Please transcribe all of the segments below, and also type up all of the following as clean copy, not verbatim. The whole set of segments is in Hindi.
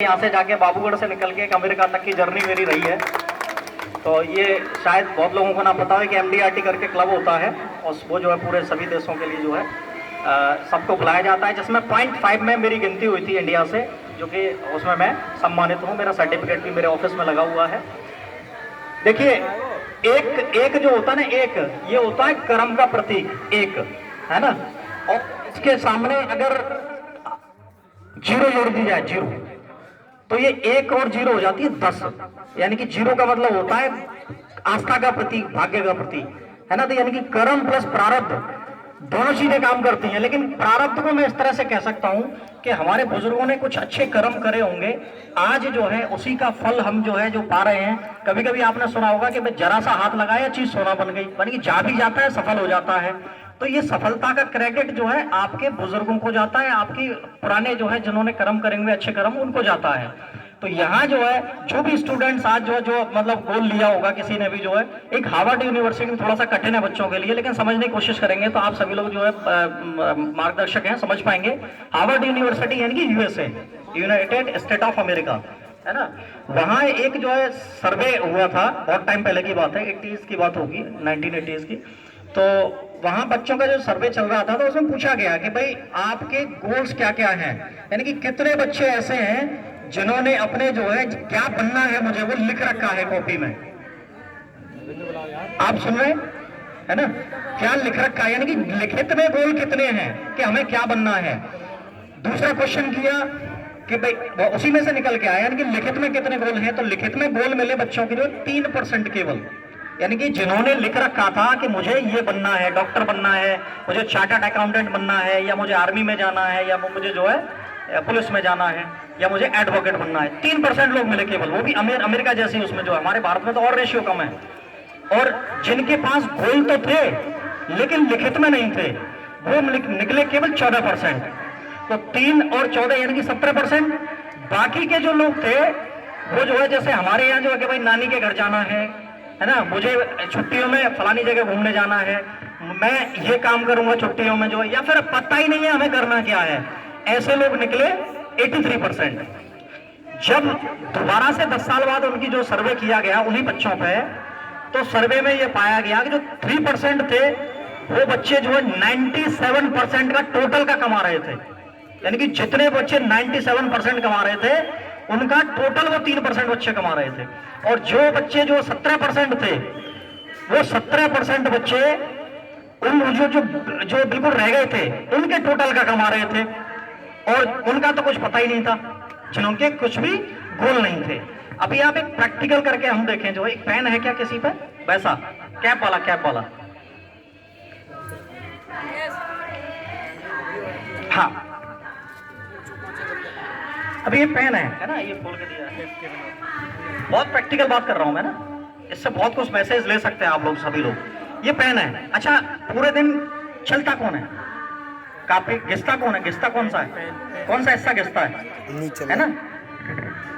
यहाँ से जाके बाबूगढ़ से निकल के एक अमेरिका तक की जर्नी मेरी रही है। तो ये शायद बहुत लोगों को ना पता है कि एमडीआरटी करके क्लब होता है और वो जो है पूरे सभी देशों के लिए जो है सबको बुलाया जाता है, जिसमें 0.5 में मेरी गिनती हुई थी इंडिया से, जो कि उसमें मैं सम्मानित हूँ। मेरा सर्टिफिकेट भी मेरे ऑफिस में लगा हुआ है। देखिए, एक जो होता है ना, एक ये होता है कर्म का प्रतीक, एक है ना, और इसके सामने अगर जीरो जोड़ दी जाए, जीरो, तो ये एक और जीरो हो जाती है 10। यानी कि जीरो का मतलब होता है आस्था का प्रतीक, भाग्य का प्रतीक, है ना। तो यानी कि कर्म प्लस प्रारब्ध दोनों चीजें काम करती हैं। लेकिन प्रारब्ध को मैं इस तरह से कह सकता हूं कि हमारे बुजुर्गों ने कुछ अच्छे कर्म करे होंगे, आज जो है उसी का फल हम जो है जो पा रहे हैं। कभी कभी आपने सुना होगा कि भाई जरा सा हाथ लगाया चीज सोना बन गई, यानी कि जा भी जाता है, सफल हो जाता है। तो ये सफलता का क्रेडिट जो है आपके बुजुर्गों को जाता है, आपकी पुराने जो है जिन्होंने कर्म करेंगे अच्छे कर्म, उनको जाता है। तो यहाँ जो है जो भी स्टूडेंट्स आज जो मतलब गोल लिया होगा किसी ने भी, जो है एक हार्वर्ड यूनिवर्सिटी में थोड़ा सा कठिन है बच्चों के लिए, लेकिन समझने की कोशिश करेंगे तो आप सभी लोग जो है मार्गदर्शक हैं, समझ पाएंगे। हार्वर्ड यूनिवर्सिटी यानी कि USA, United state of America, है ना। वहां एक जो है सर्वे हुआ था, बहुत टाइम पहले की बात है, 80s की बात होगी, 1980s की। तो वहां बच्चों का जो सर्वे चल रहा था, तो उसमें पूछा गया कि भाई आपके गोल्स क्या क्या हैं, यानी कि कितने बच्चे ऐसे हैं जिन्होंने अपने जो है क्या बनना है मुझे, वो लिख रखा है कॉपी में। आप सुन रहे है ना, क्या लिख रखा है, यानी कि लिखित में गोल कितने हैं कि हमें क्या बनना है। दूसरा क्वेश्चन किया कि भाई उसी में से निकल के आया, यानी कि लिखित में कितने गोल हैं। तो लिखित में गोल मिले बच्चों की जो 3% केवल, यानी कि जिन्होंने लिख रखा था कि मुझे ये बनना है, डॉक्टर बनना है, मुझे चार्टर्ड अकाउंटेंट बनना है, या मुझे आर्मी में जाना है, या मुझे जो है पुलिस में जाना है, या मुझे एडवोकेट बनना है, 3% लोग मिले केवल, वो भी अमेरिका जैसी उसमें जो है। हमारे भारत में तो और रेशियो कम है। और जिनके पास गोल तो थे लेकिन लिखित में नहीं थे, वो निकले केवल 14%। तो 3 और 14 यानी कि 17%। बाकी के जो लोग थे वो जो है, जैसे हमारे यहाँ जो है कि भाई नानी के घर जाना है ना, मुझे छुट्टियों में फलानी जगह घूमने जाना है, मैं ये काम करूंगा छुट्टियों में जो है, या फिर पता ही नहीं है हमें करना क्या है, ऐसे लोग निकले 83%। जब दोबारा से 10 साल बाद उनकी जो सर्वे किया गया उन्हीं बच्चों पे, तो सर्वे में ये पाया गया कि जो 3% थे वो बच्चे जो है 97% का टोटल का कमा रहे थे। यानी कि जितने बच्चे 97% कमा रहे थे उनका टोटल वो 3% बच्चे कमा रहे थे। और जो बच्चे जो 17% थे, वो 17% बच्चे उन जो बिल्कुल रह गए थे उनके टोटल का कमा रहे थे। और उनका तो कुछ पता ही नहीं था, जिनके कुछ भी गोल नहीं थे। अभी आप एक प्रैक्टिकल करके हम देखें, जो एक पेन है क्या किसी पे, वैसा कैप वाला, कैप वाला, हाँ, अभी ये पेन है ना, ये खोल के दिया है। बहुत प्रैक्टिकल बात कर रहा हूं मैं ना, इससे बहुत कुछ मैसेज ले सकते हैं आप लोग सभी लोग। ये पेन है, अच्छा पूरे दिन चलता कौन है, काफी घिसता कौन है, घिसता कौन सा है, कौन सा हिस्सा घिसता है ना,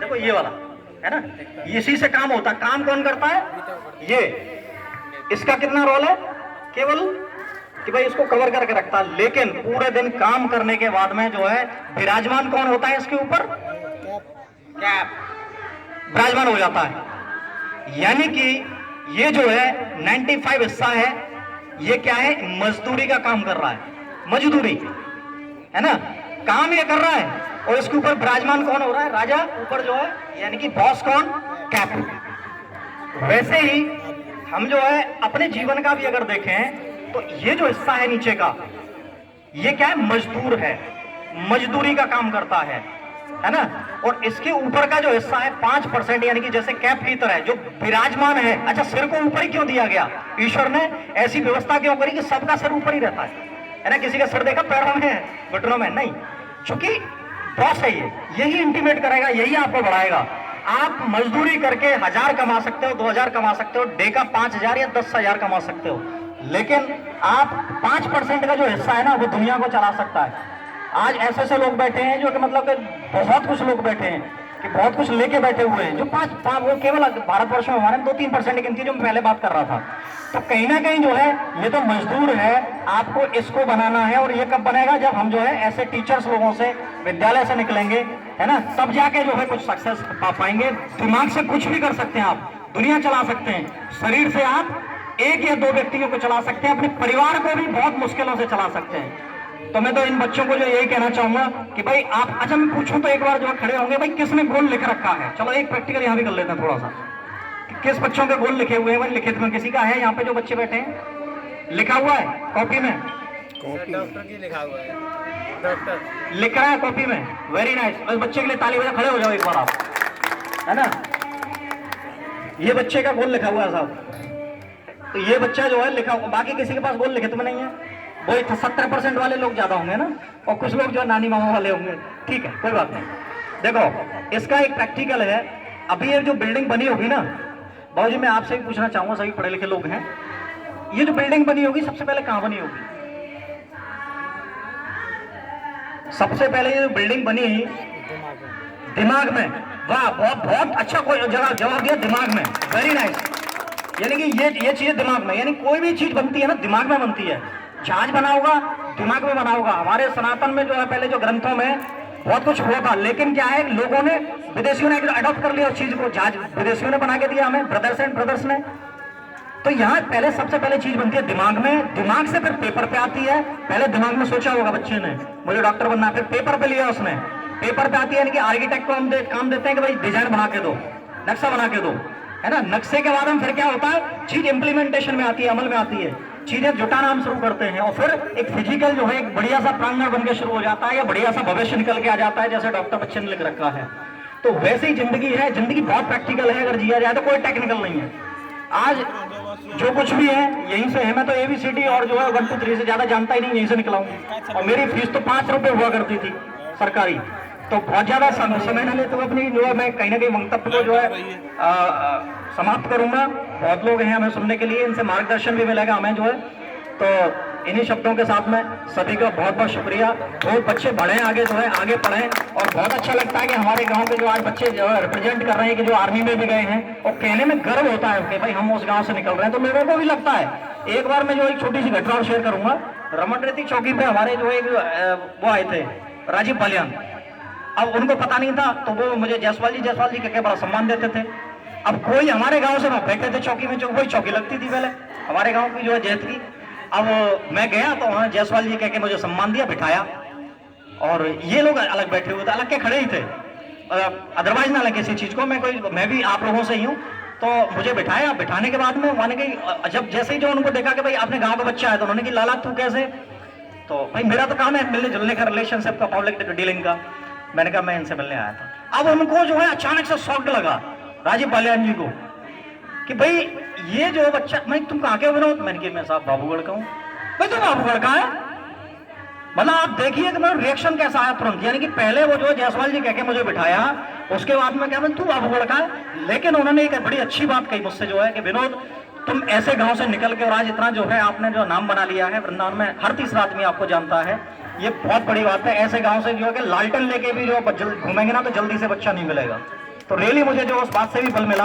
देखो ये वाला है ना, इसी से काम होता है। काम कौन करता है, ये, इसका कितना रोल है, केवल कि भाई इसको कवर करके रखता है। लेकिन पूरे दिन काम करने के बाद में जो है विराजमान कौन होता है इसके ऊपर, कैप विराजमान हो जाता है। यानी कि ये जो है 95 हिस्सा है, ये क्या है, मजदूरी का काम कर रहा है, मजदूरी है ना, काम ये कर रहा है। और इसके ऊपर विराजमान कौन हो रहा है, राजा ऊपर जो है, यानी कि बॉस कौन, कैप। वैसे ही हम जो है अपने जीवन का भी अगर देखें तो ये जो हिस्सा है नीचे का, ये क्या है, मजदूर है, मजदूरी का काम करता है ना। और इसके ऊपर का जो हिस्सा है 5%, यानी कि जैसे कैप की तरह जो विराजमान है। अच्छा, सिर को ऊपर ही क्यों दिया गया, ईश्वर ने ऐसी व्यवस्था क्यों करी कि सबका सिर ऊपर ही रहता है ना। किसी का सिर देखा पैरों में, घुटनों में नहीं, क्योंकि बॉस है ये, यही इंटीमेट करेगा, यही आपको बढ़ाएगा। आप मजदूरी करके 1000 कमा सकते हो, 2000 कमा सकते हो, डे का 5000 या 10,000 कमा सकते हो, लेकिन आप 5% का जो हिस्सा है ना, वो दुनिया को चला सकता है। आज ऐसे ऐसे लोग बैठे हैं जो कि मतलब कि बहुत कुछ लोग बैठे हैं कि बहुत कुछ लेके बैठे हुए हैं, जो वो केवल भारतवर्ष में हमारे 2-3% की गिनती, जो मैं पहले बात कर रहा था। तो कहीं ना कहीं जो है ये तो मजदूर है, आपको इसको बनाना है। और ये कब बनेगा, जब हम जो है ऐसे टीचर्स लोगों से, विद्यालय से निकलेंगे, है ना, तब जाके जो है कुछ सक्सेस पा पाएंगे। दिमाग से कुछ भी कर सकते हैं, आप दुनिया चला सकते हैं। शरीर से आप एक या दो व्यक्तियों को चला सकते हैं, अपने परिवार को भी बहुत मुश्किलों से चला सकते हैं। तो मैं तो इन बच्चों को जो यही कहना चाहूंगा कि भाई आप, अच्छा मैं पूछूं तो एक बार जो खड़े होंगे, भाई किसने गोल लिख रखा है? चलो एक प्रैक्टिकल यहाँ भी कर लेते हैं थोड़ा सा। किस बच्चों के गोल लिखे हुए हैं? भाई लिखित में किसी का है यहाँ पे जो बच्चे बैठे हैं? लिखा हुआ है कॉपी में? डॉक्टर की लिखा हुआ है, डॉक्टर लिख रहा है कॉपी में। Very nice. उस बच्चे के लिए ताली बजा, खड़े हो जाओ एक बार आप, है ना। ये बच्चे का गोल लिखा हुआ है साहब। तो ये बच्चा जो है लिखा हुआ, बाकी किसी के पास गोल लिखित में नहीं है। वही 70% वाले लोग ज्यादा होंगे ना, और कुछ लोग जो नानी मामा वाले होंगे। ठीक है, कोई बात नहीं। देखो इसका एक प्रैक्टिकल है। अभी ये जो बिल्डिंग बनी होगी ना, बाबूजी मैं आपसे भी पूछना चाहूंगा, सभी पढ़े लिखे लोग हैं, ये जो बिल्डिंग बनी होगी सबसे पहले कहां बनी होगी? सबसे पहले ये जो बिल्डिंग बनी दिमाग में। वाह, बहुत बहुत अच्छा कोई जवाब दिया, दिमाग में। Very nice. यानी कि ये चीजें दिमाग में, यानी कोई भी चीज बनती है ना दिमाग में बनती है। जहाज बना होगा दिमाग में बना होगा। हमारे सनातन में जो है पहले जो ग्रंथों में बहुत कुछ हुआ था, लेकिन क्या है लोगों ने, विदेशियों ने अडॉप्ट कर लिया उस चीज को। जहाज विदेशियों ने बना के दिया हमें, ब्रदर्स एंड ब्रदर्स ने। तो यहाँ पहले सबसे पहले चीज बनती है दिमाग में, दिमाग से फिर पेपर पे आती है। पहले दिमाग में सोचा होगा बच्चे ने मुझे डॉक्टर बनना है, फिर पेपर पे लिया उसने, पेपर पे आती है। यानी कि आर्किटेक्ट को हम काम देते हैं कि भाई डिजाइन बना के दो, नक्शा बना के दो, है ना। नक्शे के बाद हम फिर क्या होता है, चीज इंप्लीमेंटेशन में आती है, अमल में आती है, चीजें जुटाना हम शुरू करते हैं। और फिर एक फिजिकल जो है एक बढ़िया सा प्रांगण बन के शुरू हो जाता है, या बढ़िया सा भविष्य निकल के आ जाता है, जैसे डॉक्टर बच्चन ने लिख रखा है। तो वैसे ही जिंदगी है, जिंदगी बहुत प्रैक्टिकल है। अगर जिया जाए तो कोई टेक्निकल नहीं है। आज जो कुछ भी है यहीं से है। मैं तो ABCD और जो है 1 2 3 से ज्यादा जानता ही नहीं, यहीं से निकला हूँ। और मेरी फीस तो 5 रुपए हुआ करती थी सरकारी। तो बहुत ज्यादा समय न लेते हुए अपनी जो है मैं कहीं ना कहीं मंतव्य को जो है समाप्त करूंगा। बहुत लोग हैं हमें सुनने के लिए, इनसे मार्गदर्शन भी मिलेगा हमें जो है। तो इन्हीं शब्दों के साथ में सभी का बहुत बहुत शुक्रिया। बहुत बच्चे बढ़े आगे जो है, आगे पढ़े। और बहुत अच्छा लगता है कि हमारे गांव के जो आज बच्चे जो है रिप्रेजेंट कर रहे हैं, कि जो आर्मी में भी गए हैं, और कहने में गर्व होता है कि भाई हम उस गांव से निकल रहे हैं। तो मेरे को भी लगता है। एक बार मैं जो एक छोटी सी घटना और शेयर करूंगा। रमन रेती चौकी पे हमारे जो एक वो आए थे, राजीव बालियान। अब उनको पता नहीं था, तो वो मुझे जायसवाल जी कहकर बड़ा सम्मान देते थे। अब कोई हमारे गांव से वहां बैठे थे चौकी में, जो वही चौकी लगती थी पहले हमारे गांव की जो है जैत की। अब मैं गया तो वहां जायसवाल जी कहके मुझे सम्मान दिया, बिठाया। और ये लोग अलग बैठे हुए थे, अलग के खड़े ही थे, अदरवाइज ना लगे किसी चीज को। मैं भी आप लोगों से ही हूँ। तो मुझे बिठाया, बिठाने के बाद में माने कि जब जैसे ही जो उनको देखा कि भाई आपने गांव का बच्चा है, तो उन्होंने कि लाला तू कैसे? तो भाई मेरा तो काम है मिलने जुलने का, रिलेशनशिप का, पब्लिक डीलिंग का। मैंने कहा मैं इनसे मिलने आया था। अब उनको जो है अचानक से शॉक लगा राजीव बालियान जी को, कि भाई ये जो बच्चा, मैं तुम कहाँ के हो विनोद? मैंने कहा मैं साहब बाबूगढ़ का हूँ। भाई तुम बाबूगढ़ का है? मतलब आप देखिए कि मेरा रिएक्शन कैसा आया तुरंत। यानी कि पहले वो जो जायसवाल जी कह के मुझे बिठाया, उसके बाद में क्या मैं तू बाबूगढ़ का है? लेकिन उन्होंने एक बड़ी अच्छी बात कही मुझसे जो है कि विनोद तुम ऐसे गांव से निकल के और आज इतना जो है आपने जो नाम बना लिया है वृंदावन में, हर तीसरा आदमी आपको जानता है। ये बहुत बड़ी बात है। ऐसे गांव से जो है कि लालटन लेके भी जो घूमेंगे ना तो जल्दी से बच्चा नहीं मिलेगा। तो रियली मुझे जो उस बात से भी बल मिला,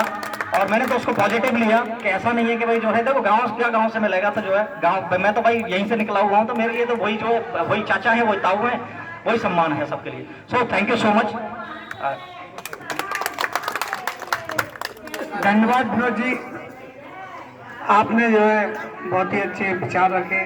और मैंने तो उसको पॉजिटिव लिया कि ऐसा नहीं है कि भाई जो है देखो गांव क्या गांव से मिलेगा। तो जो है गांव, मैं तो भाई यहीं से निकला हुआ हूं, तो मेरे लिए तो वही जो वही चाचा है, वही ताऊ है, वही सम्मान है सबके लिए। So thank you so much. धन्यवाद विनोद जी, आपने जो है बहुत ही अच्छे विचार रखे।